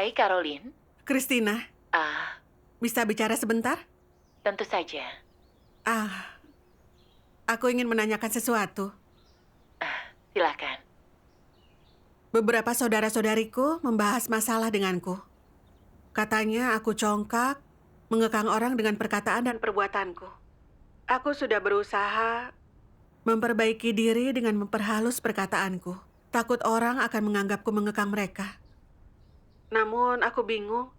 Hai, Caroline. Christina, Ah, bisa bicara sebentar? tentu saja. Aku ingin menanyakan sesuatu. Silakan. Beberapa saudara-saudariku membahas masalah denganku. Katanya aku congkak, mengekang orang dengan perkataan dan perbuatanku. Aku sudah berusaha memperbaiki diri dengan memperhalus perkataanku. Takut orang akan menganggapku mengekang mereka. Namun aku bingung,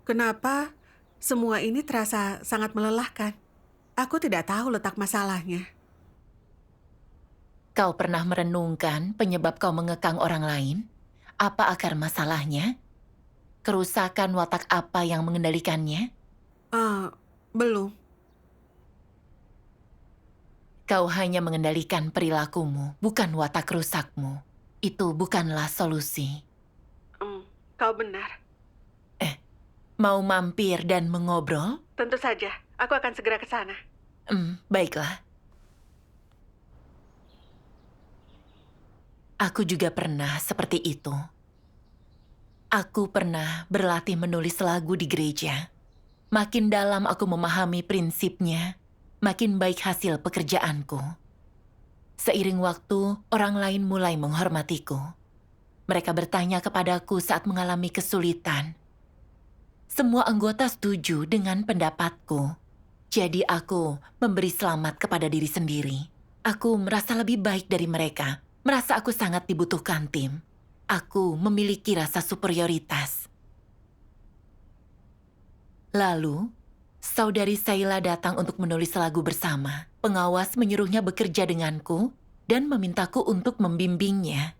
kenapa semua ini terasa sangat melelahkan. Aku tidak tahu letak masalahnya. Kau pernah merenungkan penyebab kau mengekang orang lain? Apa akar masalahnya? Kerusakan watak apa yang mengendalikannya? Belum. Kau hanya mengendalikan perilakumu, bukan watak rusakmu. Itu bukanlah solusi. Kau benar. Mau mampir dan mengobrol? Tentu saja, aku akan segera ke sana. Baiklah. Aku juga pernah seperti itu. Aku pernah berlatih menulis lagu di gereja. Makin dalam aku memahami prinsipnya, makin baik hasil pekerjaanku. Seiring waktu, orang lain mulai menghormatiku. Mereka bertanya kepadaku saat mengalami kesulitan. Semua anggota setuju dengan pendapatku. Jadi aku memberi selamat kepada diri sendiri. Aku merasa lebih baik dari mereka. Merasa aku sangat dibutuhkan tim. Aku memiliki rasa superioritas. Lalu, saudari Saila datang untuk menulis lagu bersama. Pengawas menyuruhnya bekerja denganku dan memintaku untuk membimbingnya.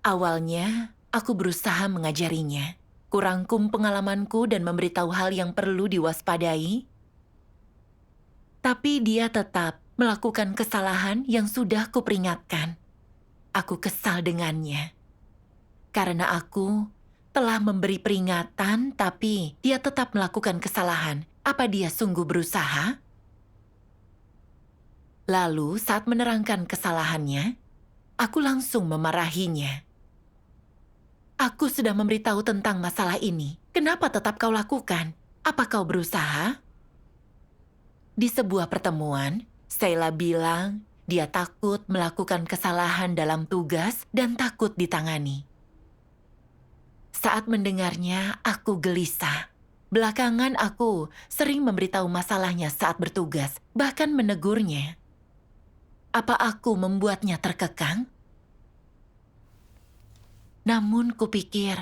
Awalnya, aku berusaha mengajarinya. Kurangkum pengalamanku dan memberitahu hal yang perlu diwaspadai. Tapi dia tetap melakukan kesalahan yang sudah kuperingatkan. Aku kesal dengannya. Karena aku telah memberi peringatan, tapi dia tetap melakukan kesalahan. Apa dia sungguh berusaha? Lalu saat menerangkan kesalahannya, aku langsung memarahinya. Aku sudah memberitahu tentang masalah ini. Kenapa tetap kau lakukan? Apa kau berusaha? Di sebuah pertemuan, Sheila bilang dia takut melakukan kesalahan dalam tugas dan takut ditangani. Saat mendengarnya, aku gelisah. Belakangan aku sering memberitahu masalahnya saat bertugas, bahkan menegurnya. Apa aku membuatnya terkekang? Namun kupikir,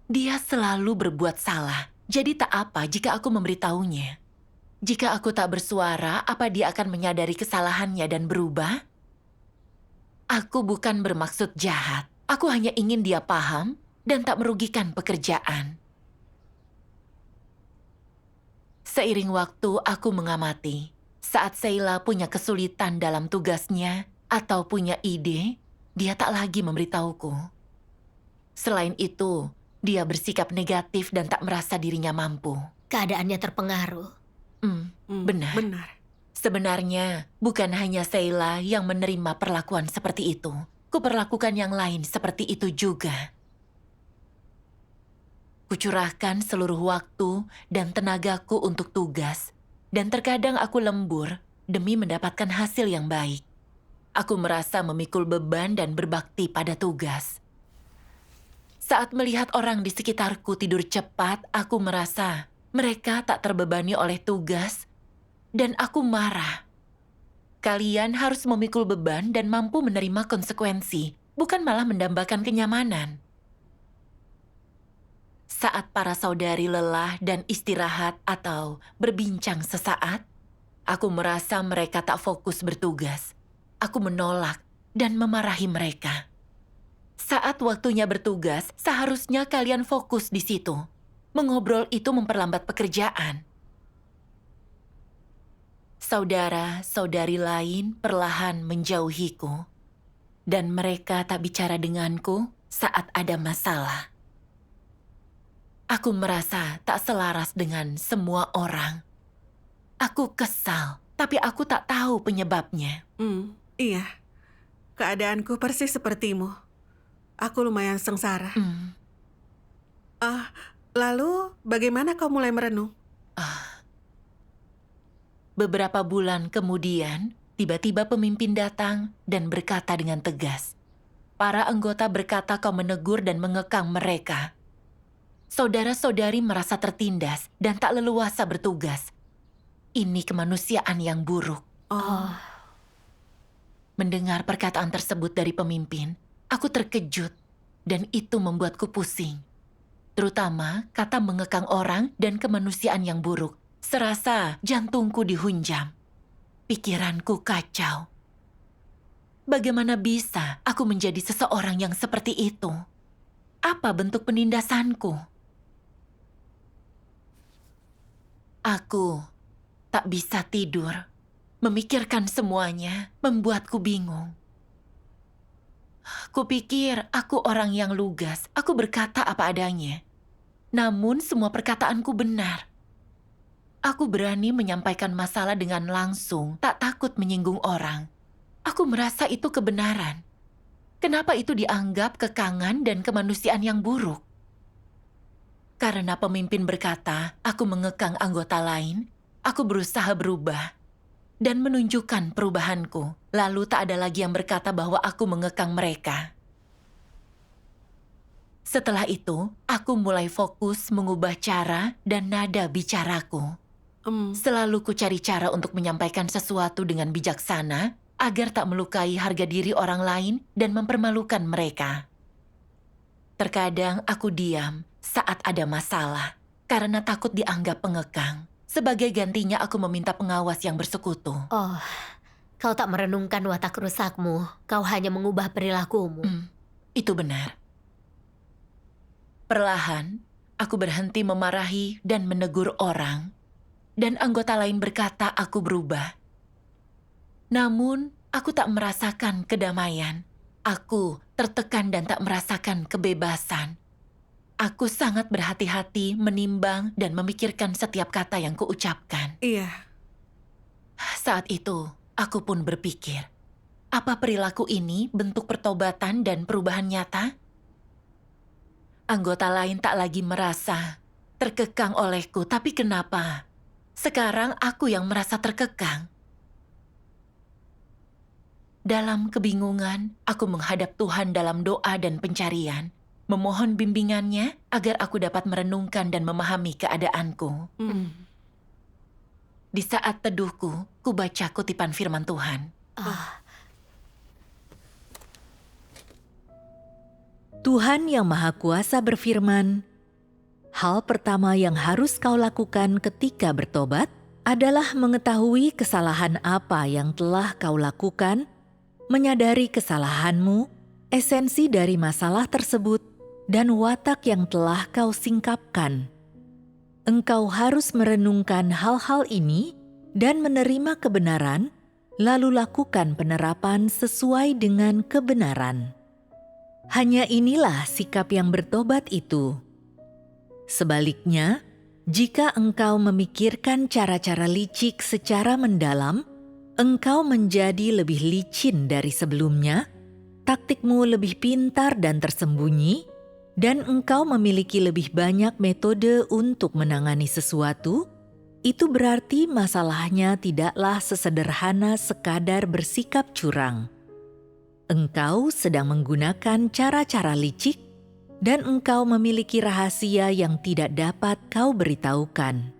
dia selalu berbuat salah. Jadi tak apa jika aku memberitahunya. Jika aku tak bersuara, apa dia akan menyadari kesalahannya dan berubah? Aku bukan bermaksud jahat. Aku hanya ingin dia paham dan tak merugikan pekerjaan. Seiring waktu aku mengamati, saat Sheila punya kesulitan dalam tugasnya atau punya ide, dia tak lagi memberitahuku. Selain itu, dia bersikap negatif dan tak merasa dirinya mampu. Keadaannya terpengaruh. Benar. Benar. Sebenarnya, bukan hanya Sheila yang menerima perlakuan seperti itu. Kuperlakukan yang lain seperti itu juga. Kucurahkan seluruh waktu dan tenagaku untuk tugas. Dan terkadang aku lembur demi mendapatkan hasil yang baik. Aku merasa memikul beban dan berbakti pada tugas. Saat melihat orang di sekitarku tidur cepat, aku merasa mereka tak terbebani oleh tugas, dan aku marah. Kalian harus memikul beban dan mampu menerima konsekuensi, bukan malah mendambakan kenyamanan. Saat para saudari lelah dan istirahat atau berbincang sesaat, aku merasa mereka tak fokus bertugas. Aku menolak dan memarahi mereka. Saat waktunya bertugas, seharusnya kalian fokus di situ. Mengobrol itu memperlambat pekerjaan. Saudara-saudari lain perlahan menjauhiku. Dan mereka tak bicara denganku saat ada masalah. Aku merasa tak selaras dengan semua orang. Aku kesal, tapi aku tak tahu penyebabnya. Iya, keadaanku persis sepertimu. Aku lumayan sengsara. Lalu bagaimana kau mulai merenung? Beberapa bulan kemudian, tiba-tiba pemimpin datang dan berkata dengan tegas, "Para anggota berkata kau menegur dan mengekang mereka. Saudara-saudari merasa tertindas dan tak leluasa bertugas. Ini kemanusiaan yang buruk." Mendengar perkataan tersebut dari pemimpin, aku terkejut dan itu membuatku pusing. Terutama kata mengekang orang dan kemanusiaan yang buruk. Serasa jantungku dihunjam. Pikiranku kacau. Bagaimana bisa aku menjadi seseorang yang seperti itu? Apa bentuk penindasanku? Aku tak bisa tidur. Memikirkan semuanya membuatku bingung. Kupikir aku orang yang lugas. Aku berkata apa adanya. Namun semua perkataanku benar. Aku berani menyampaikan masalah dengan langsung, tak takut menyinggung orang. Aku merasa itu kebenaran. Kenapa itu dianggap kekangan dan kemanusiaan yang buruk? Karena pemimpin berkata, aku mengekang anggota lain, aku berusaha berubah dan menunjukkan perubahanku. Lalu tak ada lagi yang berkata bahwa aku mengekang mereka. Setelah itu, aku mulai fokus mengubah cara dan nada bicaraku. Selalu ku cari cara untuk menyampaikan sesuatu dengan bijaksana agar tak melukai harga diri orang lain dan mempermalukan mereka. Terkadang aku diam saat ada masalah karena takut dianggap pengekang. Sebagai gantinya aku meminta pengawas yang bersekutu. Kau tak merenungkan watak rusakmu. Kau hanya mengubah perilakumu. Itu benar. Perlahan, aku berhenti memarahi dan menegur orang. Dan anggota lain berkata aku berubah. Namun, aku tak merasakan kedamaian. Aku tertekan dan tak merasakan kebebasan. Aku sangat berhati-hati menimbang dan memikirkan setiap kata yang kuucapkan. Iya. Saat itu, aku pun berpikir, apa perilaku ini bentuk pertobatan dan perubahan nyata? Anggota lain tak lagi merasa terkekang olehku, tapi kenapa? Sekarang aku yang merasa terkekang. Dalam kebingungan, aku menghadap Tuhan dalam doa dan pencarian, memohon bimbingannya agar aku dapat merenungkan dan memahami keadaanku. Di saat teduhku, ku baca kutipan firman Tuhan. Tuhan yang Maha Kuasa berfirman, hal pertama yang harus kau lakukan ketika bertobat adalah mengetahui kesalahan apa yang telah kau lakukan, menyadari kesalahanmu, esensi dari masalah tersebut, dan watak yang telah kau singkapkan. Engkau harus merenungkan hal-hal ini dan menerima kebenaran, lalu lakukan penerapan sesuai dengan kebenaran. Hanya inilah sikap yang bertobat itu. Sebaliknya, jika engkau memikirkan cara-cara licik secara mendalam, engkau menjadi lebih licin dari sebelumnya, taktikmu lebih pintar dan tersembunyi, dan engkau memiliki lebih banyak metode untuk menangani sesuatu, itu berarti masalahnya tidaklah sesederhana sekadar bersikap curang. Engkau sedang menggunakan cara-cara licik, dan engkau memiliki rahasia yang tidak dapat kau beritahukan.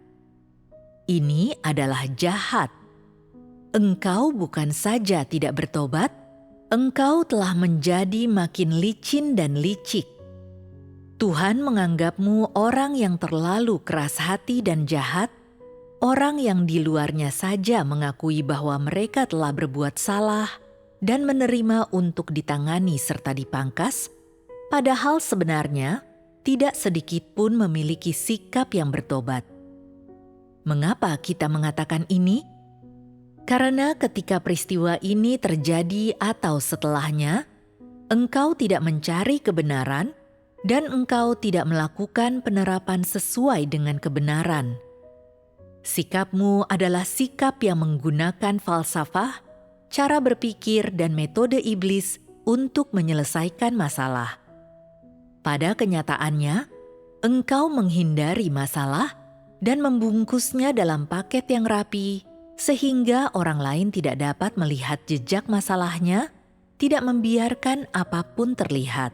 Ini adalah jahat. Engkau bukan saja tidak bertobat, engkau telah menjadi makin licin dan licik. Tuhan menganggapmu orang yang terlalu keras hati dan jahat, orang yang di luarnya saja mengakui bahwa mereka telah berbuat salah dan menerima untuk ditangani serta dipangkas, padahal sebenarnya tidak sedikit pun memiliki sikap yang bertobat. Mengapa kita mengatakan ini? Karena ketika peristiwa ini terjadi atau setelahnya, engkau tidak mencari kebenaran dan engkau tidak melakukan penerapan sesuai dengan kebenaran. Sikapmu adalah sikap yang menggunakan falsafah, cara berpikir dan metode iblis untuk menyelesaikan masalah. Pada kenyataannya, engkau menghindari masalah dan membungkusnya dalam paket yang rapi, sehingga orang lain tidak dapat melihat jejak masalahnya, tidak membiarkan apapun terlihat.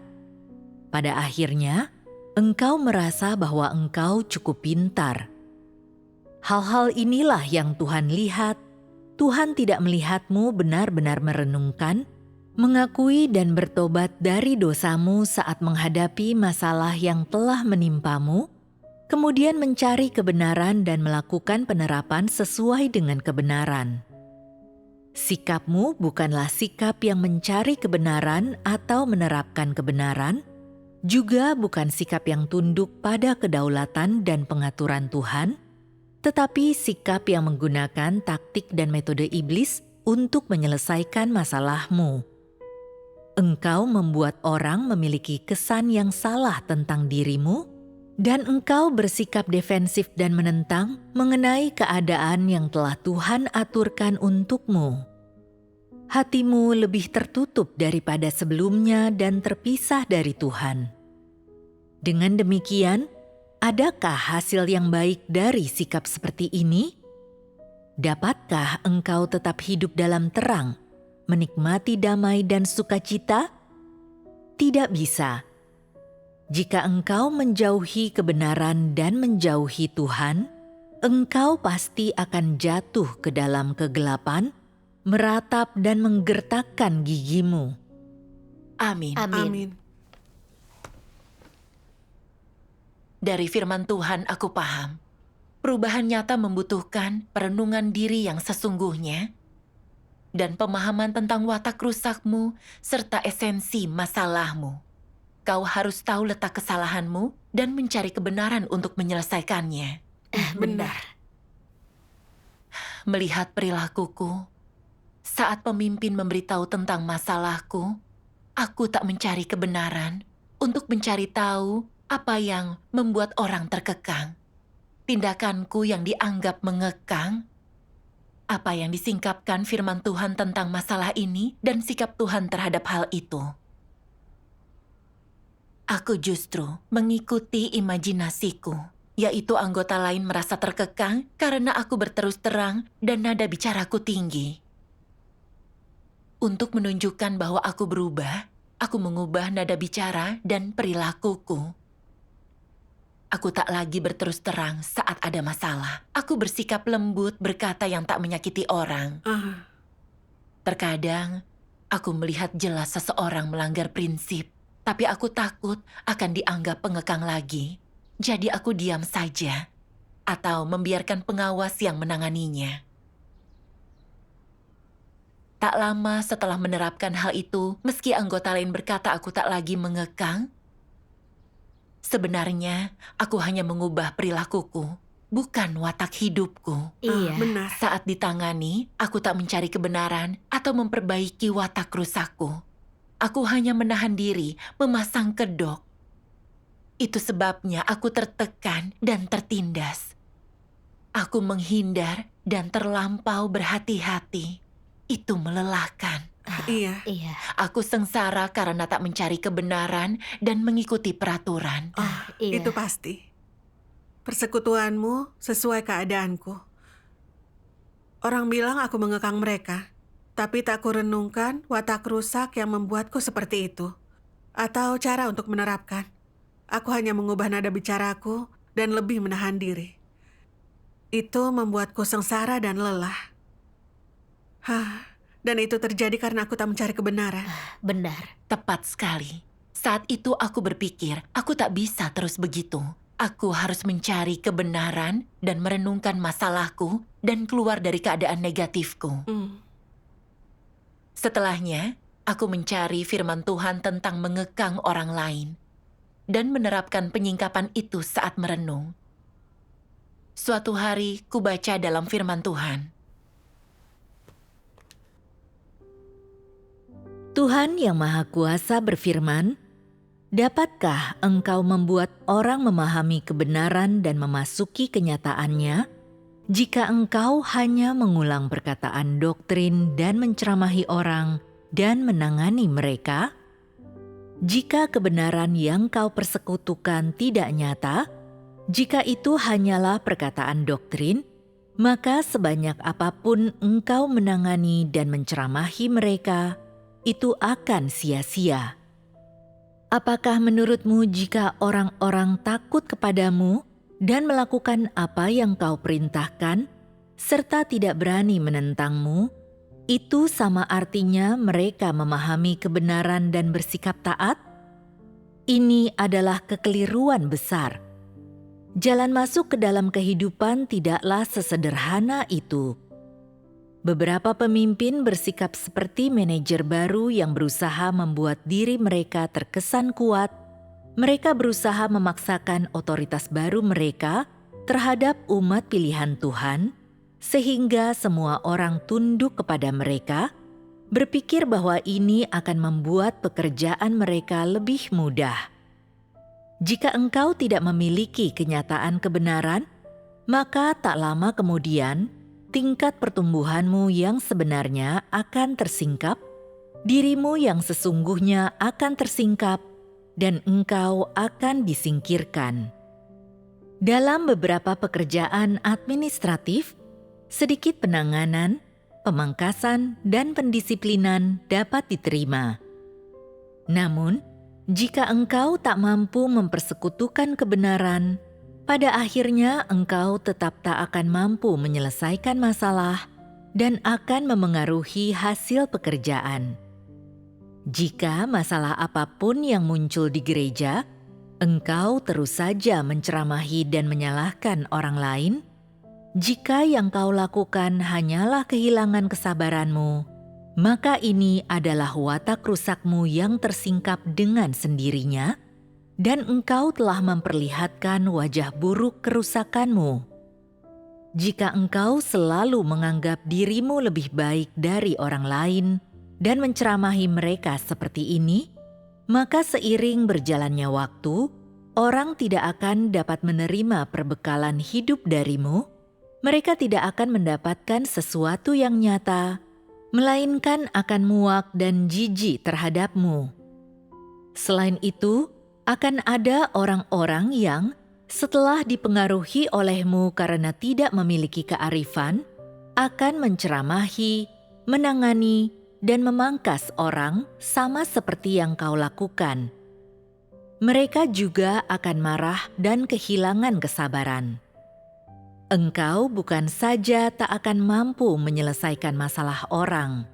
Pada akhirnya, engkau merasa bahwa engkau cukup pintar. Hal-hal inilah yang Tuhan lihat. Tuhan tidak melihatmu benar-benar merenungkan, mengakui dan bertobat dari dosamu saat menghadapi masalah yang telah menimpamu, kemudian mencari kebenaran dan melakukan penerapan sesuai dengan kebenaran. Sikapmu bukanlah sikap yang mencari kebenaran atau menerapkan kebenaran, juga bukan sikap yang tunduk pada kedaulatan dan pengaturan Tuhan, tetapi sikap yang menggunakan taktik dan metode iblis untuk menyelesaikan masalahmu. Engkau membuat orang memiliki kesan yang salah tentang dirimu, dan engkau bersikap defensif dan menentang mengenai keadaan yang telah Tuhan aturkan untukmu. Hatimu lebih tertutup daripada sebelumnya dan terpisah dari Tuhan. Dengan demikian, adakah hasil yang baik dari sikap seperti ini? Dapatkah engkau tetap hidup dalam terang, menikmati damai dan sukacita? Tidak bisa. Jika engkau menjauhi kebenaran dan menjauhi Tuhan, engkau pasti akan jatuh ke dalam kegelapan, meratap dan menggertakkan gigimu. Amin. Amin. Dari firman Tuhan aku paham, perubahan nyata membutuhkan perenungan diri yang sesungguhnya dan pemahaman tentang watak rusakmu serta esensi masalahmu. Kau harus tahu letak kesalahanmu dan mencari kebenaran untuk menyelesaikannya. Benar. Melihat perilakuku, saat pemimpin memberitahu tentang masalahku, aku tak mencari kebenaran untuk mencari tahu apa yang membuat orang terkekang. Tindakanku yang dianggap mengekang, apa yang disingkapkan firman Tuhan tentang masalah ini dan sikap Tuhan terhadap hal itu. Aku justru mengikuti imajinasiku, yaitu anggota lain merasa terkekang karena aku berterus terang dan nada bicaraku tinggi. Untuk menunjukkan bahwa aku berubah, aku mengubah nada bicara dan perilakuku. Aku tak lagi berterus terang saat ada masalah. Aku bersikap lembut, berkata yang tak menyakiti orang. Terkadang, aku melihat jelas seseorang melanggar prinsip, tapi aku takut akan dianggap pengekang lagi. Jadi aku diam saja, atau membiarkan pengawas yang menanganinya. Tak lama setelah menerapkan hal itu, meski anggota lain berkata aku tak lagi mengekang, sebenarnya aku hanya mengubah perilakuku, bukan watak hidupku. Iya. Benar. Saat ditangani, aku tak mencari kebenaran atau memperbaiki watak rusakku. Aku hanya menahan diri, memasang kedok. Itu sebabnya aku tertekan dan tertindas. Aku menghindar dan terlampau berhati-hati. Itu melelahkan. Iya. Iya. Aku sengsara karena tak mencari kebenaran dan mengikuti peraturan. Iya. Itu pasti. Persekutuanmu sesuai keadaanku. Orang bilang aku mengekang mereka, tapi tak kurenungkan watak rusak yang membuatku seperti itu. Atau cara untuk menerapkan. Aku hanya mengubah nada bicaraku dan lebih menahan diri. Itu membuatku sengsara dan lelah. Dan itu terjadi karena aku tak mencari kebenaran. Benar. Tepat sekali. Saat itu aku berpikir, aku tak bisa terus begitu. Aku harus mencari kebenaran dan merenungkan masalahku dan keluar dari keadaan negatifku. Setelahnya, aku mencari firman Tuhan tentang mengekang orang lain dan menerapkan penyingkapan itu saat merenung. Suatu hari, kubaca dalam firman Tuhan. Tuhan yang Maha Kuasa berfirman, "Dapatkah engkau membuat orang memahami kebenaran dan memasuki kenyataannya, jika engkau hanya mengulang perkataan doktrin dan menceramahi orang dan menangani mereka? Jika kebenaran yang kau persekutukan tidak nyata, jika itu hanyalah perkataan doktrin, maka sebanyak apapun engkau menangani dan menceramahi mereka, itu akan sia-sia. Apakah menurutmu jika orang-orang takut kepadamu dan melakukan apa yang kau perintahkan, serta tidak berani menentangmu, itu sama artinya mereka memahami kebenaran dan bersikap taat? Ini adalah kekeliruan besar. Jalan masuk ke dalam kehidupan tidaklah sesederhana itu. Beberapa pemimpin bersikap seperti manajer baru yang berusaha membuat diri mereka terkesan kuat. Mereka berusaha memaksakan otoritas baru mereka terhadap umat pilihan Tuhan, sehingga semua orang tunduk kepada mereka, berpikir bahwa ini akan membuat pekerjaan mereka lebih mudah. Jika engkau tidak memiliki kenyataan kebenaran, maka tak lama kemudian tingkat pertumbuhanmu yang sebenarnya akan tersingkap, dirimu yang sesungguhnya akan tersingkap, dan engkau akan disingkirkan. Dalam beberapa pekerjaan administratif, sedikit penanganan, pemangkasan, dan pendisiplinan dapat diterima. Namun, jika engkau tak mampu mempersekutukan kebenaran, pada akhirnya engkau tetap tak akan mampu menyelesaikan masalah dan akan memengaruhi hasil pekerjaan. Jika masalah apapun yang muncul di gereja, engkau terus saja menceramahi dan menyalahkan orang lain, jika yang kau lakukan hanyalah kehilangan kesabaranmu, maka ini adalah watak rusakmu yang tersingkap dengan sendirinya, dan engkau telah memperlihatkan wajah buruk kerusakanmu. Jika engkau selalu menganggap dirimu lebih baik dari orang lain dan menceramahi mereka seperti ini, maka seiring berjalannya waktu, orang tidak akan dapat menerima perbekalan hidup darimu. Mereka tidak akan mendapatkan sesuatu yang nyata, melainkan akan muak dan jijik terhadapmu. Selain itu, akan ada orang-orang yang setelah dipengaruhi olehmu karena tidak memiliki kearifan, akan menceramahi, menangani, dan memangkas orang sama seperti yang kau lakukan. Mereka juga akan marah dan kehilangan kesabaran. Engkau bukan saja tak akan mampu menyelesaikan masalah orang,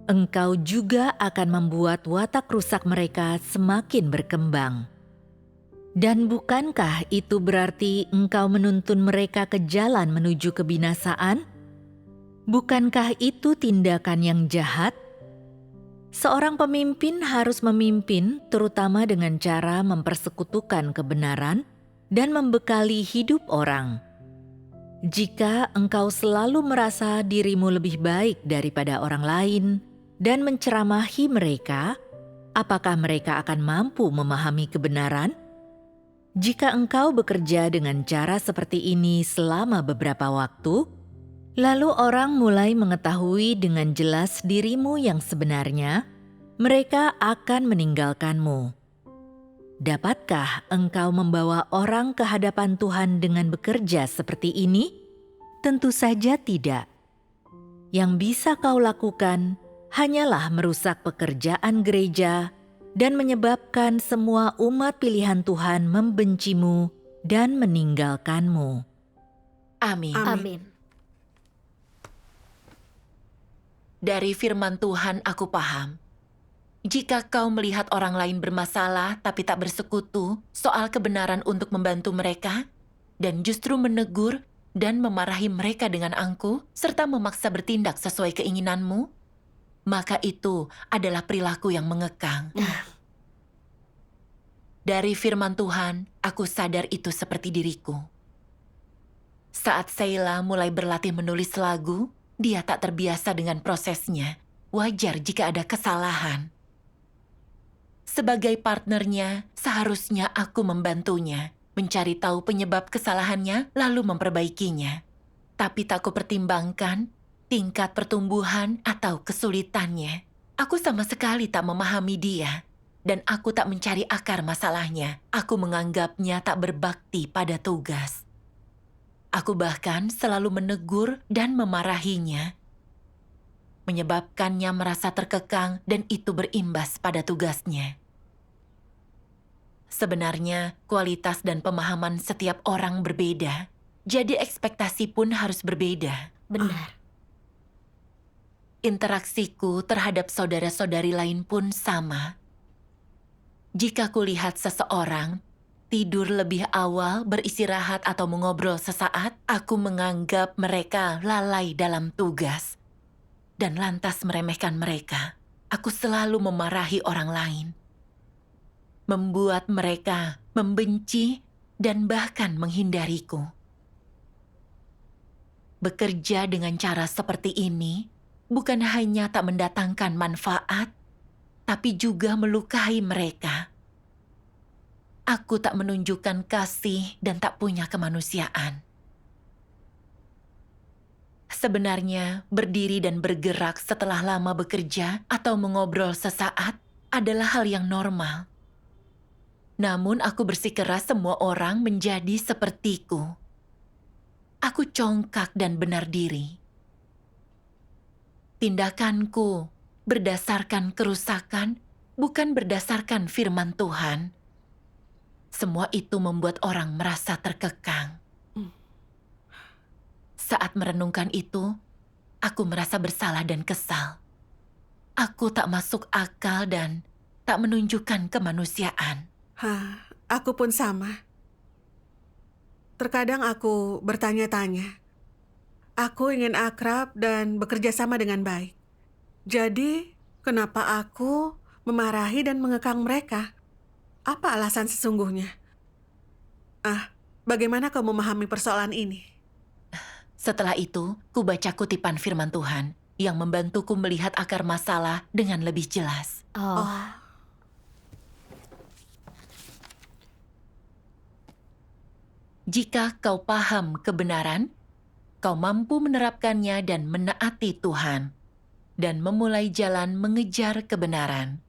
engkau juga akan membuat watak rusak mereka semakin berkembang. Dan bukankah itu berarti engkau menuntun mereka ke jalan menuju kebinasaan? Bukankah itu tindakan yang jahat? Seorang pemimpin harus memimpin terutama dengan cara mempersekutukan kebenaran dan membekali hidup orang. Jika engkau selalu merasa dirimu lebih baik daripada orang lain dan menceramahi mereka, apakah mereka akan mampu memahami kebenaran? Jika engkau bekerja dengan cara seperti ini selama beberapa waktu, lalu orang mulai mengetahui dengan jelas dirimu yang sebenarnya, mereka akan meninggalkanmu. Dapatkah engkau membawa orang ke hadapan Tuhan dengan bekerja seperti ini? Tentu saja tidak. Yang bisa kau lakukan hanyalah merusak pekerjaan gereja dan menyebabkan semua umat pilihan Tuhan membencimu dan meninggalkanmu. Amin. Amin. Dari firman Tuhan aku paham. Jika kau melihat orang lain bermasalah tapi tak bersekutu soal kebenaran untuk membantu mereka, dan justru menegur dan memarahi mereka dengan angkuh, serta memaksa bertindak sesuai keinginanmu, maka itu adalah perilaku yang mengekang. Dari firman Tuhan, aku sadar itu seperti diriku. Saat Sheila mulai berlatih menulis lagu, dia tak terbiasa dengan prosesnya. Wajar jika ada kesalahan. Sebagai partnernya, seharusnya aku membantunya, mencari tahu penyebab kesalahannya lalu memperbaikinya. Tapi tak kupertimbangkan tingkat pertumbuhan atau kesulitannya. Aku sama sekali tak memahami dia. dan aku tak mencari akar masalahnya. Aku menganggapnya tak berbakti pada tugas. Aku bahkan selalu menegur dan memarahinya, menyebabkannya merasa terkekang dan itu berimbas pada tugasnya. Sebenarnya, kualitas dan pemahaman setiap orang berbeda, jadi ekspektasi pun harus berbeda. Benar. Interaksiku terhadap saudara-saudari lain pun sama. Jika kulihat seseorang tidur lebih awal, beristirahat atau mengobrol sesaat, aku menganggap mereka lalai dalam tugas dan lantas meremehkan mereka. Aku selalu memarahi orang lain, membuat mereka membenci dan bahkan menghindariku. Bekerja dengan cara seperti ini bukan hanya tak mendatangkan manfaat, tapi juga melukai mereka. Aku tak menunjukkan kasih dan tak punya kemanusiaan. Sebenarnya, berdiri dan bergerak setelah lama bekerja atau mengobrol sesaat adalah hal yang normal. Namun aku bersikeras semua orang menjadi sepertiku. Aku congkak dan benar diri. Tindakanku berdasarkan kerusakan, bukan berdasarkan firman Tuhan. Semua itu membuat orang merasa terkekang. Saat merenungkan itu, aku merasa bersalah dan kesal. Aku tak masuk akal dan tak menunjukkan kemanusiaan. Aku pun sama. Terkadang aku bertanya-tanya. Aku ingin akrab dan bekerja sama dengan baik. Jadi, kenapa aku memarahi dan mengekang mereka? Apa alasan sesungguhnya? Bagaimana kau memahami persoalan ini? Setelah itu, ku baca kutipan firman Tuhan yang membantuku melihat akar masalah dengan lebih jelas. Jika kau paham kebenaran, kau mampu menerapkannya dan menaati Tuhan, dan memulai jalan mengejar kebenaran.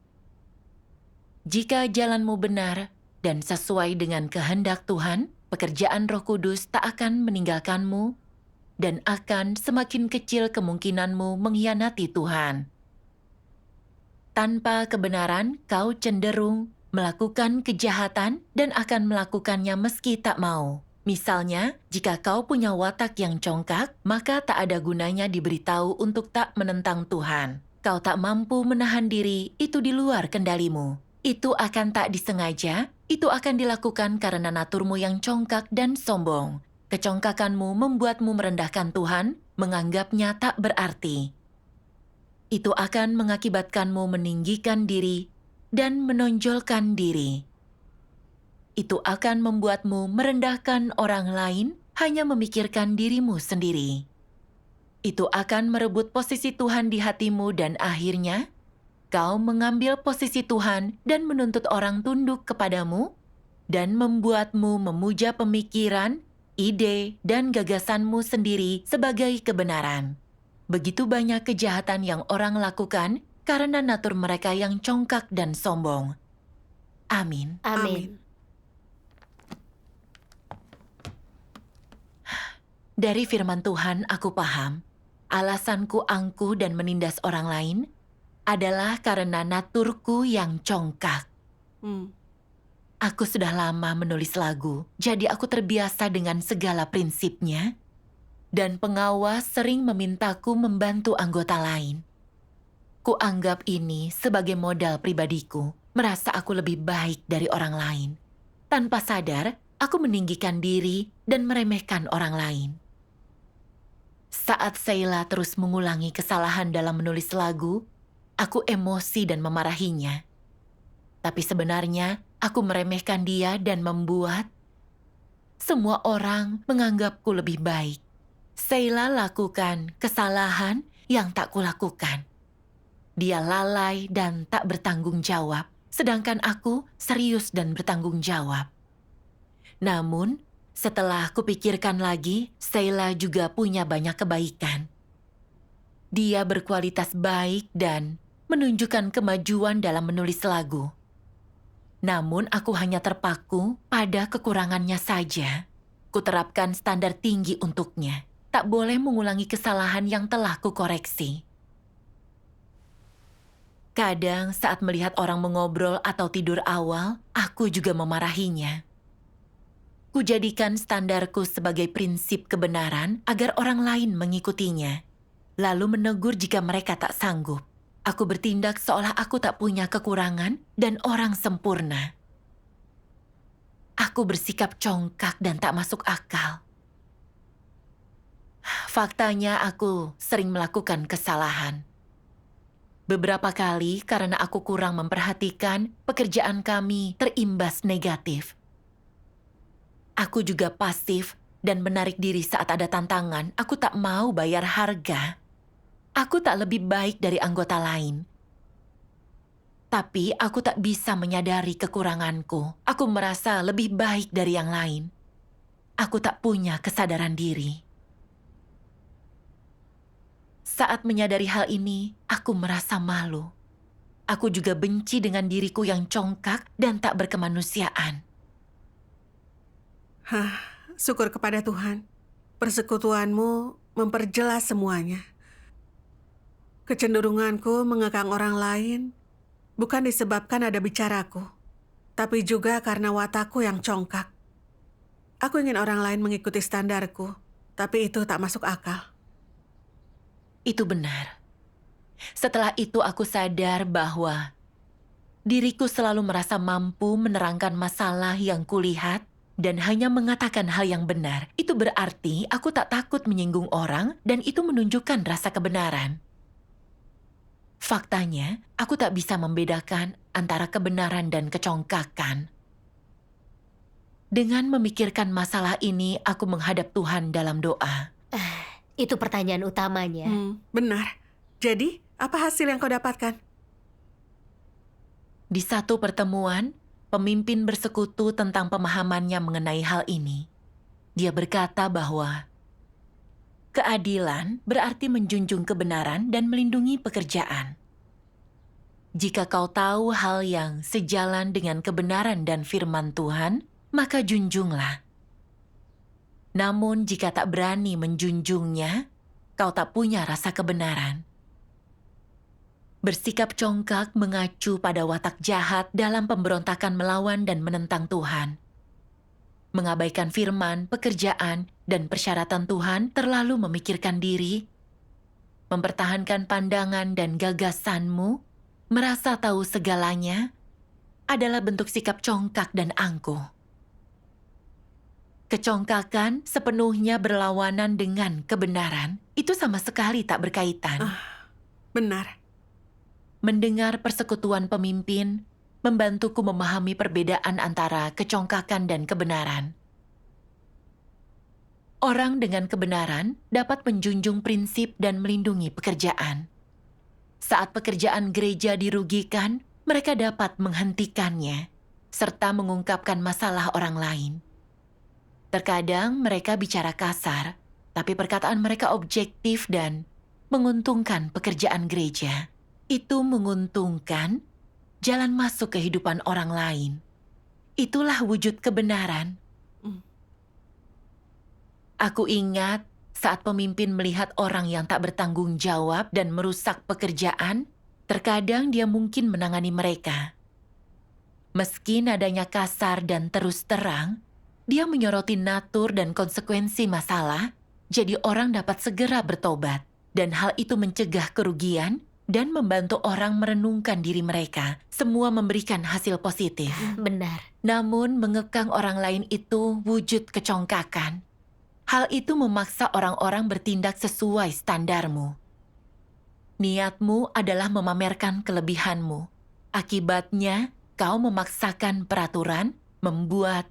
Jika jalanmu benar dan sesuai dengan kehendak Tuhan, pekerjaan Roh Kudus tak akan meninggalkanmu dan akan semakin kecil kemungkinanmu mengkhianati Tuhan. Tanpa kebenaran, kau cenderung melakukan kejahatan dan akan melakukannya meski tak mau. Misalnya, jika kau punya watak yang congkak, maka tak ada gunanya diberitahu untuk tak menentang Tuhan. Kau tak mampu menahan diri, itu di luar kendalimu. Itu akan tak disengaja, itu akan dilakukan karena naturmu yang congkak dan sombong. Kecongkakanmu membuatmu merendahkan Tuhan, menganggapnya tak berarti. Itu akan mengakibatkanmu meninggikan diri dan menonjolkan diri. Itu akan membuatmu merendahkan orang lain, hanya memikirkan dirimu sendiri. Itu akan merebut posisi Tuhan di hatimu dan akhirnya kau mengambil posisi Tuhan dan menuntut orang tunduk kepadamu dan membuatmu memuja pemikiran, ide, dan gagasanmu sendiri sebagai kebenaran. Begitu banyak kejahatan yang orang lakukan karena natur mereka yang congkak dan sombong. Amin. Amin. Dari firman Tuhan aku paham, alasanku angkuh dan menindas orang lain adalah karena naturku yang congkak. Aku sudah lama menulis lagu, jadi aku terbiasa dengan segala prinsipnya, dan pengawas sering memintaku membantu anggota lain. Kuanggap ini sebagai modal pribadiku, merasa aku lebih baik dari orang lain. Tanpa sadar, aku meninggikan diri dan meremehkan orang lain. Saat Sheila terus mengulangi kesalahan dalam menulis lagu, aku emosi dan memarahinya. Tapi sebenarnya, aku meremehkan dia dan membuat semua orang menganggapku lebih baik. Sheila lakukan kesalahan yang tak kulakukan. Dia lalai dan tak bertanggung jawab, sedangkan aku serius dan bertanggung jawab. Namun, setelah kupikirkan lagi, Sheila juga punya banyak kebaikan. Dia berkualitas baik dan menunjukkan kemajuan dalam menulis lagu. Namun aku hanya terpaku pada kekurangannya saja. Kuterapkan standar tinggi untuknya. Tak boleh mengulangi kesalahan yang telah kukoreksi. Kadang saat melihat orang mengobrol atau tidur awal, aku juga memarahinya. Kujadikan standarku sebagai prinsip kebenaran agar orang lain mengikutinya. Lalu menegur jika mereka tak sanggup. Aku bertindak seolah aku tak punya kekurangan dan orang sempurna. Aku bersikap congkak dan tak masuk akal. Faktanya aku sering melakukan kesalahan. Beberapa kali karena aku kurang memperhatikan, pekerjaan kami terimbas negatif. Aku juga pasif dan menarik diri saat ada tantangan. Aku tak mau bayar harga. Aku tak lebih baik dari anggota lain. Tapi aku tak bisa menyadari kekuranganku. Aku merasa lebih baik dari yang lain. Aku tak punya kesadaran diri. Saat menyadari hal ini, aku merasa malu. Aku juga benci dengan diriku yang congkak dan tak berkemanusiaan. Syukur kepada Tuhan. Persekutuanmu memperjelas semuanya. Kecenderunganku mengekang orang lain bukan disebabkan ada bicaraku, tapi juga karena watakku yang congkak. Aku ingin orang lain mengikuti standarku, tapi itu tak masuk akal. Itu benar. Setelah itu aku sadar bahwa diriku selalu merasa mampu menerangkan masalah yang kulihat dan hanya mengatakan hal yang benar. Itu berarti aku tak takut menyinggung orang dan itu menunjukkan rasa kebenaran. Faktanya, aku tak bisa membedakan antara kebenaran dan kecongkakan. Dengan memikirkan masalah ini, aku menghadap Tuhan dalam doa. Itu pertanyaan utamanya. Benar. Jadi, apa hasil yang kau dapatkan? Di satu pertemuan, pemimpin bersekutu tentang pemahamannya mengenai hal ini. Dia berkata bahwa keadilan berarti menjunjung kebenaran dan melindungi pekerjaan. Jika kau tahu hal yang sejalan dengan kebenaran dan firman Tuhan, maka junjunglah. Namun jika tak berani menjunjungnya, kau tak punya rasa kebenaran. Bersikap congkak mengacu pada watak jahat dalam pemberontakan melawan dan menentang Tuhan. Mengabaikan firman, pekerjaan, dan persyaratan Tuhan terlalu memikirkan diri, mempertahankan pandangan dan gagasanmu, merasa tahu segalanya, adalah bentuk sikap congkak dan angkuh. Kecongkakan sepenuhnya berlawanan dengan kebenaran. Itu sama sekali tak berkaitan. Benar. Mendengar persekutuan pemimpin membantuku memahami perbedaan antara kecongkakan dan kebenaran. Orang dengan kebenaran dapat menjunjung prinsip dan melindungi pekerjaan. Saat pekerjaan gereja dirugikan, mereka dapat menghentikannya, serta mengungkapkan masalah orang lain. Terkadang mereka bicara kasar, tapi perkataan mereka objektif dan menguntungkan pekerjaan gereja. Itu menguntungkan jalan masuk kehidupan orang lain. Itulah wujud kebenaran. Aku ingat saat pemimpin melihat orang yang tak bertanggung jawab dan merusak pekerjaan, terkadang dia mungkin menangani mereka. Meski nadanya kasar dan terus terang, dia menyoroti natur dan konsekuensi masalah, jadi orang dapat segera bertobat. Dan hal itu mencegah kerugian dan membantu orang merenungkan diri mereka. Semua memberikan hasil positif. Benar. Namun mengekang orang lain itu wujud kecongkakan. Hal itu memaksa orang-orang bertindak sesuai standarmu. Niatmu adalah memamerkan kelebihanmu. Akibatnya, kau memaksakan peraturan, membuat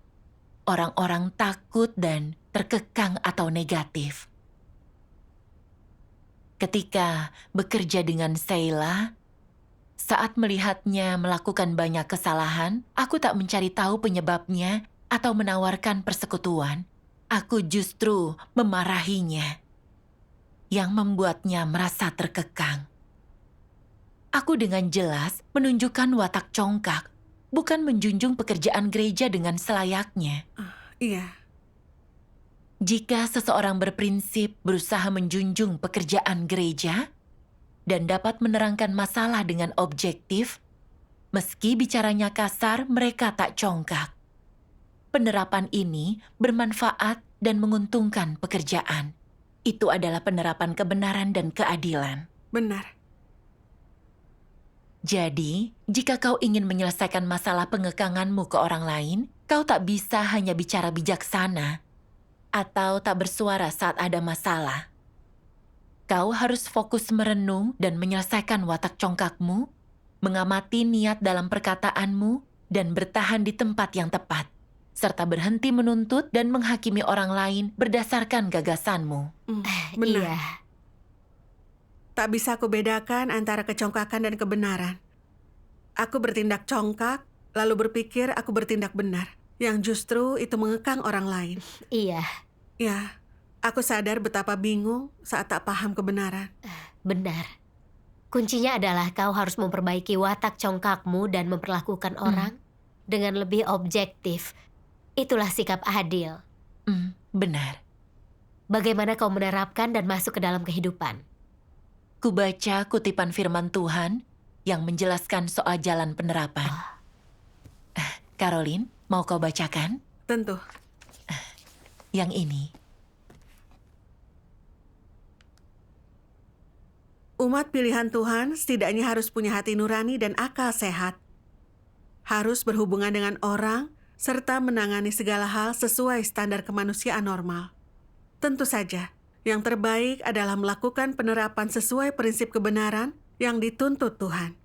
orang-orang takut dan terkekang atau negatif. Ketika bekerja dengan Sheila, saat melihatnya melakukan banyak kesalahan, aku tak mencari tahu penyebabnya atau menawarkan persekutuan. Aku justru memarahinya, yang membuatnya merasa terkekang. Aku dengan jelas menunjukkan watak congkak, bukan menjunjung pekerjaan gereja dengan selayaknya. Iya, Jika seseorang berprinsip berusaha menjunjung pekerjaan gereja dan dapat menerangkan masalah dengan objektif, meski bicaranya kasar, mereka tak congkak. Penerapan ini bermanfaat dan menguntungkan pekerjaan. Itu adalah penerapan kebenaran dan keadilan. benar. Jadi, jika kau ingin menyelesaikan masalah pengekanganmu ke orang lain, kau tak bisa hanya bicara bijaksana atau tak bersuara saat ada masalah. Kau harus fokus merenung dan menyelesaikan watak congkakmu, mengamati niat dalam perkataanmu, dan bertahan di tempat yang tepat, serta berhenti menuntut dan menghakimi orang lain berdasarkan gagasanmu. Benar. Iya, Tak bisa aku bedakan antara kecongkakan dan kebenaran. Aku bertindak congkak, lalu berpikir aku bertindak benar, yang justru itu mengekang orang lain. iya, Ya, aku sadar betapa bingung saat tak paham kebenaran. benar. Kuncinya adalah kau harus memperbaiki watak congkakmu dan memperlakukan orang dengan lebih objektif. Itulah sikap adil. Benar. Bagaimana kau menerapkan dan masuk ke dalam kehidupan? Kubaca kutipan firman Tuhan yang menjelaskan soal jalan penerapan. Caroline, mau kau bacakan? Tentu. Yang ini. Umat pilihan Tuhan setidaknya harus punya hati nurani dan akal sehat. Harus berhubungan dengan orang, serta menangani segala hal sesuai standar kemanusiaan normal. Tentu saja, yang terbaik adalah melakukan penerapan sesuai prinsip kebenaran yang dituntut Tuhan.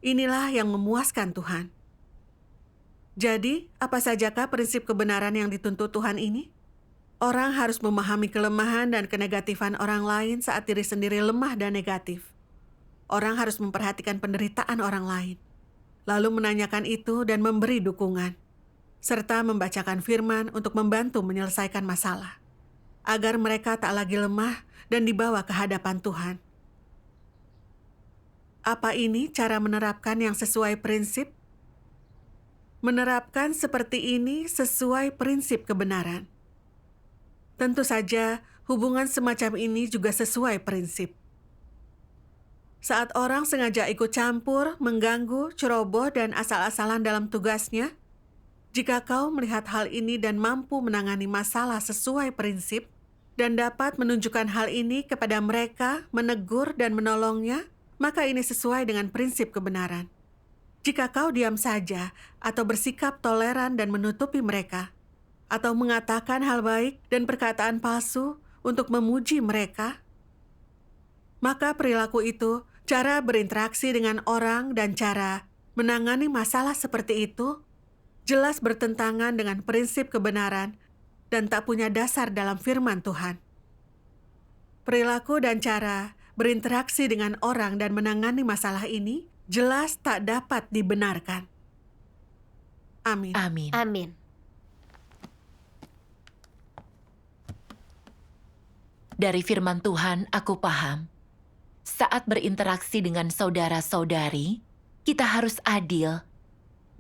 Inilah yang memuaskan Tuhan. Jadi, apa sajakah prinsip kebenaran yang dituntut Tuhan ini? Orang harus memahami kelemahan dan kenegatifan orang lain saat diri sendiri lemah dan negatif. Orang harus memperhatikan penderitaan orang lain, lalu menanyakan itu dan memberi dukungan, serta membacakan firman untuk membantu menyelesaikan masalah, agar mereka tak lagi lemah dan dibawa ke hadapan Tuhan. Apa ini cara menerapkan yang sesuai prinsip? Menerapkan seperti ini sesuai prinsip kebenaran. Tentu saja, hubungan semacam ini juga sesuai prinsip. Saat orang sengaja ikut campur, mengganggu, ceroboh, dan asal-asalan dalam tugasnya, jika kau melihat hal ini dan mampu menangani masalah sesuai prinsip, dan dapat menunjukkan hal ini kepada mereka, menegur dan menolongnya, maka ini sesuai dengan prinsip kebenaran. Jika kau diam saja atau bersikap toleran dan menutupi mereka, atau mengatakan hal baik dan perkataan palsu untuk memuji mereka, maka perilaku itu, cara berinteraksi dengan orang dan cara menangani masalah seperti itu, jelas bertentangan dengan prinsip kebenaran dan tak punya dasar dalam firman Tuhan. Perilaku dan cara berinteraksi dengan orang dan menangani masalah ini jelas tak dapat dibenarkan. Amin. Amin. Amin. Dari firman Tuhan, aku paham. Saat berinteraksi dengan saudara-saudari, kita harus adil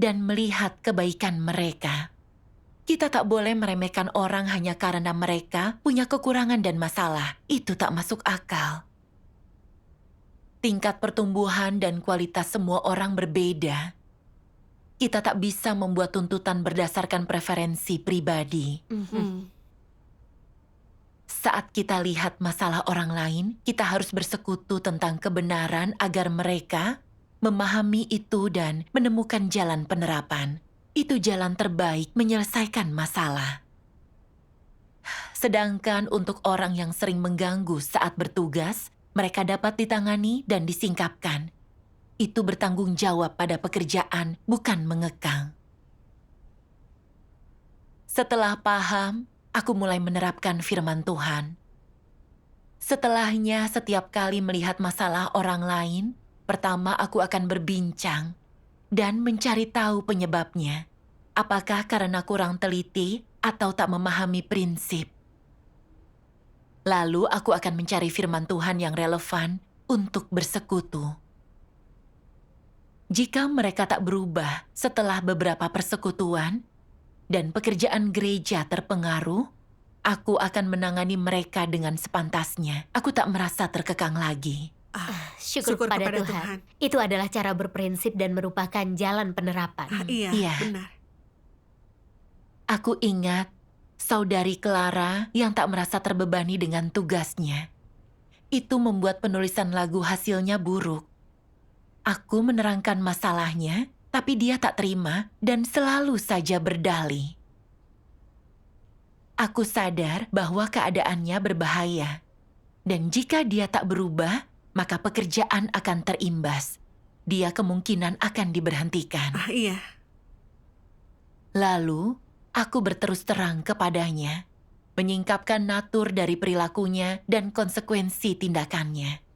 dan melihat kebaikan mereka. Kita tak boleh meremehkan orang hanya karena mereka punya kekurangan dan masalah. Itu tak masuk akal. Tingkat pertumbuhan dan kualitas semua orang berbeda. Kita tak bisa membuat tuntutan berdasarkan preferensi pribadi. Saat kita lihat masalah orang lain, kita harus bersekutu tentang kebenaran agar mereka memahami itu dan menemukan jalan penerapan. Itu jalan terbaik menyelesaikan masalah. Sedangkan untuk orang yang sering mengganggu saat bertugas, mereka dapat ditangani dan disingkapkan. Itu bertanggung jawab pada pekerjaan, bukan mengekang. Setelah paham, aku mulai menerapkan firman Tuhan. Setelahnya, setiap kali melihat masalah orang lain, pertama aku akan berbincang dan mencari tahu penyebabnya. Apakah karena kurang teliti atau tak memahami prinsip? Lalu aku akan mencari firman Tuhan yang relevan untuk bersekutu. Jika mereka tak berubah setelah beberapa persekutuan dan pekerjaan gereja terpengaruh, aku akan menangani mereka dengan sepantasnya. Aku tak merasa terkekang lagi. Syukur kepada Tuhan. Itu adalah cara berprinsip dan merupakan jalan penerapan. Iya, Iya. benar. Aku ingat saudari Clara yang tak merasa terbebani dengan tugasnya. Itu membuat penulisan lagu hasilnya buruk. Aku menerangkan masalahnya, tapi dia tak terima dan selalu saja berdalih. Aku sadar bahwa keadaannya berbahaya. Dan jika dia tak berubah, maka pekerjaan akan terimbas. Dia kemungkinan akan diberhentikan. Iya. Lalu, aku berterus terang kepadanya, menyingkapkan natur dari perilakunya dan konsekuensi tindakannya.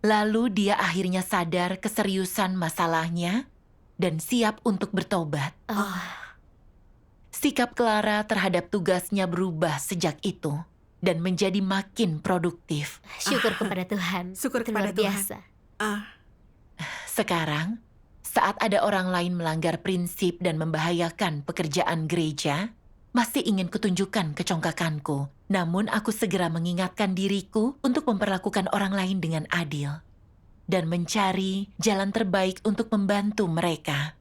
Lalu dia akhirnya sadar keseriusan masalahnya dan siap untuk bertobat. Sikap Clara terhadap tugasnya berubah sejak itu dan menjadi makin produktif. Syukur kepada Tuhan. Syukur Itu kepada luar biasa. Sekarang, saat ada orang lain melanggar prinsip dan membahayakan pekerjaan gereja, masih ingin kutunjukkan kecongkakanku. Namun aku segera mengingatkan diriku untuk memperlakukan orang lain dengan adil dan mencari jalan terbaik untuk membantu mereka.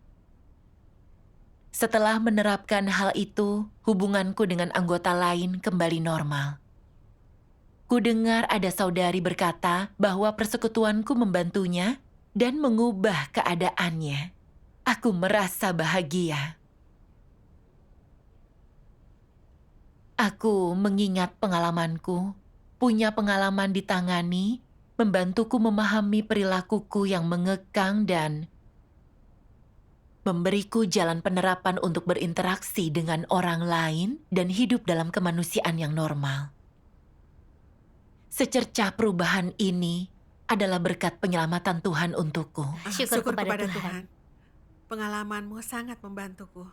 Setelah menerapkan hal itu, hubunganku dengan anggota lain kembali normal. Kudengar ada saudari berkata bahwa persekutuanku membantunya dan mengubah keadaannya. Aku merasa bahagia. Aku mengingat pengalamanku, punya pengalaman ditangani, membantuku memahami perilakuku yang mengekang dan memberiku jalan penerapan untuk berinteraksi dengan orang lain dan hidup dalam kemanusiaan yang normal. Secercah perubahan ini adalah berkat penyelamatan Tuhan untukku. Syukur kepada Tuhan. Pengalamanmu sangat membantuku.